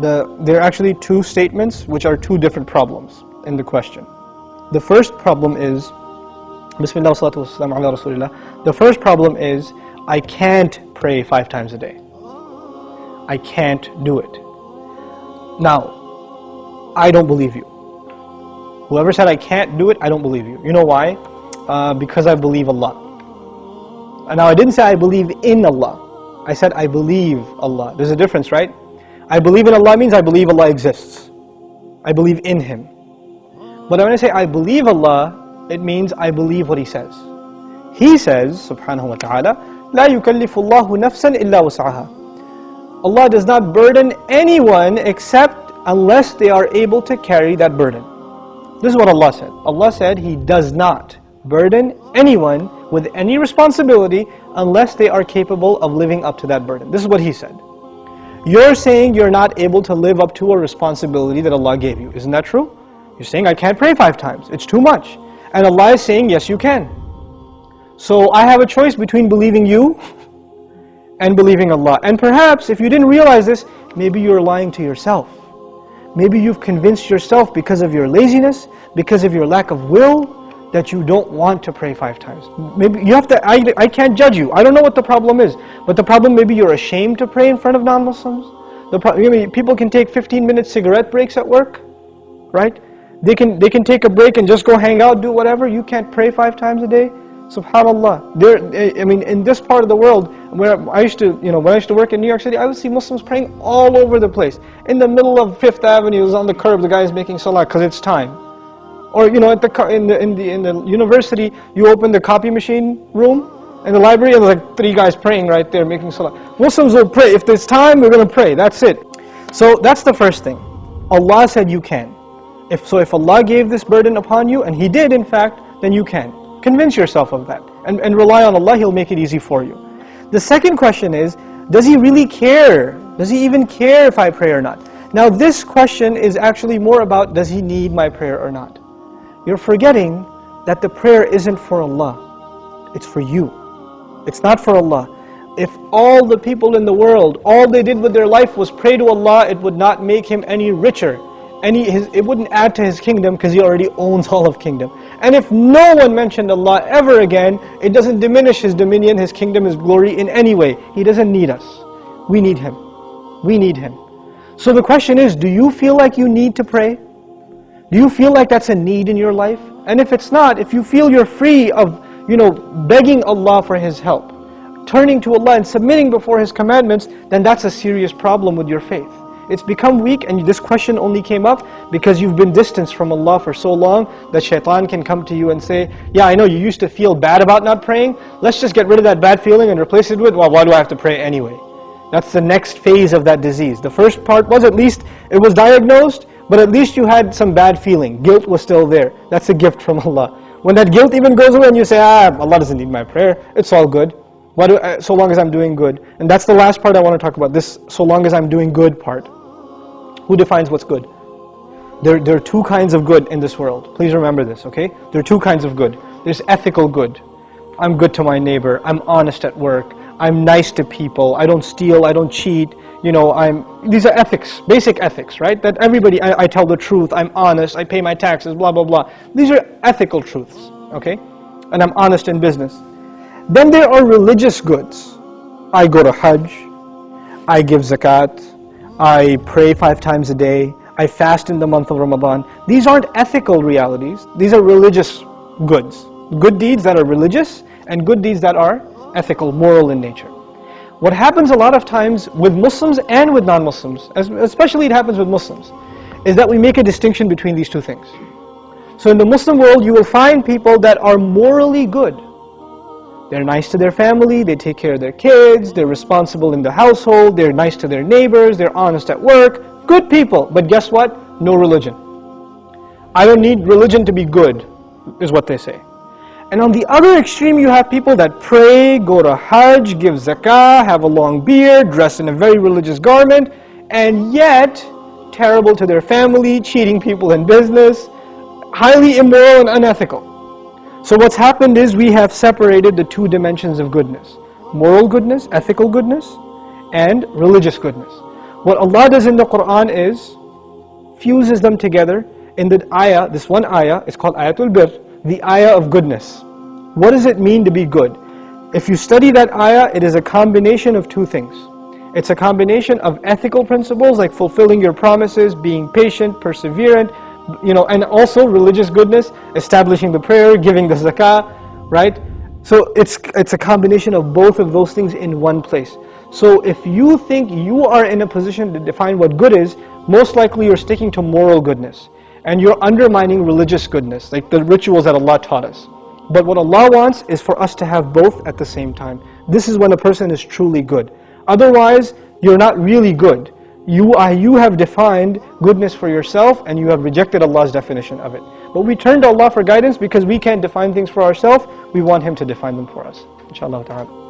There are actually two statements which are two different problems in the question. The first problem is, Bismillah salatu wassalam ala Rasulillah. The first problem is, I can't pray 5 times a day. I can't do it. Now, I don't believe you. Whoever said I can't do it, I don't believe you. You know why? Because I believe Allah. And now I didn't say I believe in Allah. I said I believe Allah. There's a difference, right? I believe in Allah means I believe Allah exists. I believe in Him. But when I say I believe Allah, it means I believe what He says. He says, subhanahu wa ta'ala, لا يكلف الله نفسا إلا وسعها. Allah does not burden anyone except unless they are able to carry that burden. This is what Allah said. Allah said He does not burden anyone with any responsibility unless they are capable of living up to that burden. This is what He said. You're saying you're not able to live up to a responsibility that Allah gave you. Isn't that true? You're saying I can't pray 5 times. It's too much. And Allah is saying yes you can. So I have a choice between believing you and believing Allah. And perhaps if you didn't realize this, maybe you're lying to yourself. Maybe you've convinced yourself because of your laziness, because of your lack of will, that you don't want to pray 5 times. Maybe you have to, I can't judge you. I don't know what the problem is. But the problem, maybe you're ashamed to pray in front of non-Muslims. People can take 15-minute cigarette breaks at work, right? They can take a break and just go hang out, do whatever. You can't pray 5 times a day. SubhanAllah. In this part of the world, where I used to, when I used to work in New York City, I would see Muslims praying all over the place. In the middle of 5th Avenue, on the curb, the guy is making salah because it's time. Or in the university, you open the copy machine room in the library, and there's like 3 guys praying right there, making salah. Muslims will pray. If there's time, we're going to pray. That's it. So that's the first thing. Allah said you can. If Allah gave this burden upon you, and He did in fact, then you can. Convince yourself of that. And rely on Allah, He'll make it easy for you. The second question is, does He really care? Does He even care if I pray or not? Now this question is actually more about, does He need my prayer or not? You're forgetting that the prayer isn't for Allah. It's for you. It's not for Allah. If all the people in the world, all they did with their life was pray to Allah, it would not make Him any richer. It wouldn't add to His kingdom because He already owns all of kingdom. And if no one mentioned Allah ever again, it doesn't diminish His dominion, His kingdom, His glory in any way. He doesn't need us. We need Him. We need Him. So the question is, do you feel like you need to pray? Do you feel like that's a need in your life? And if it's not, if you feel you're free of, begging Allah for His help, turning to Allah and submitting before His commandments, then that's a serious problem with your faith. It's become weak, and this question only came up because you've been distanced from Allah for so long that shaitan can come to you and say, yeah, I know you used to feel bad about not praying, let's just get rid of that bad feeling and replace it with, well, why do I have to pray anyway? That's the next phase of that disease. The first part was, at least it was diagnosed, but at least you had some bad feeling. Guilt was still there. That's a gift from Allah. When that guilt even goes away and you say, Allah doesn't need my prayer, it's all good. So long as I'm doing good. And that's the last part I want to talk about, this so long as I'm doing good part. Who defines what's good? There are 2 kinds of good in this world. Please remember this, okay? There are 2 kinds of good. There's ethical good. I'm good to my neighbor. I'm honest at work. I'm nice to people. I don't steal. I don't cheat. These are ethics, basic ethics, right? That everybody, I tell the truth. I'm honest. I pay my taxes, blah, blah, blah. These are ethical truths, okay? And I'm honest in business. Then there are religious goods. I go to Hajj. I give zakat. I pray 5 times a day. I fast in the month of Ramadan. These aren't ethical realities. These are religious goods. Good deeds that are religious and good deeds that are ethical, moral in nature. What happens a lot of times with Muslims and with non-Muslims, especially it happens with Muslims, is that we make a distinction between these 2 things. So in the Muslim world, you will find people that are morally good. They're nice to their family, they take care of their kids, they're responsible in the household, they're nice to their neighbors, they're honest at work. Good people, but guess what? No religion. I don't need religion to be good, is what they say. And on the other extreme, you have people that pray, go to Hajj, give zakah, have a long beard, dress in a very religious garment, and yet terrible to their family, cheating people in business, highly immoral and unethical. So what's happened is we have separated the 2 dimensions of goodness. Moral goodness, ethical goodness, and religious goodness. What Allah does in the Quran is fuses them together in the ayah. This one ayah is called Ayatul Bir, the ayah of goodness. What does it mean to be good? If you study that ayah, it is a combination of two things. It's a combination of ethical principles like fulfilling your promises, being patient, perseverant, and also religious goodness, establishing the prayer, giving the zakah, right? So it's a combination of both of those things in one place. So if you think you are in a position to define what good is, most likely you're sticking to moral goodness. And you're undermining religious goodness, like the rituals that Allah taught us. But what Allah wants is for us to have both at the same time. This is when a person is truly good. Otherwise, you're not really good. You have defined goodness for yourself and you have rejected Allah's definition of it. But we turn to Allah for guidance because we can't define things for ourselves. We want Him to define them for us. Inshallah ta'ala.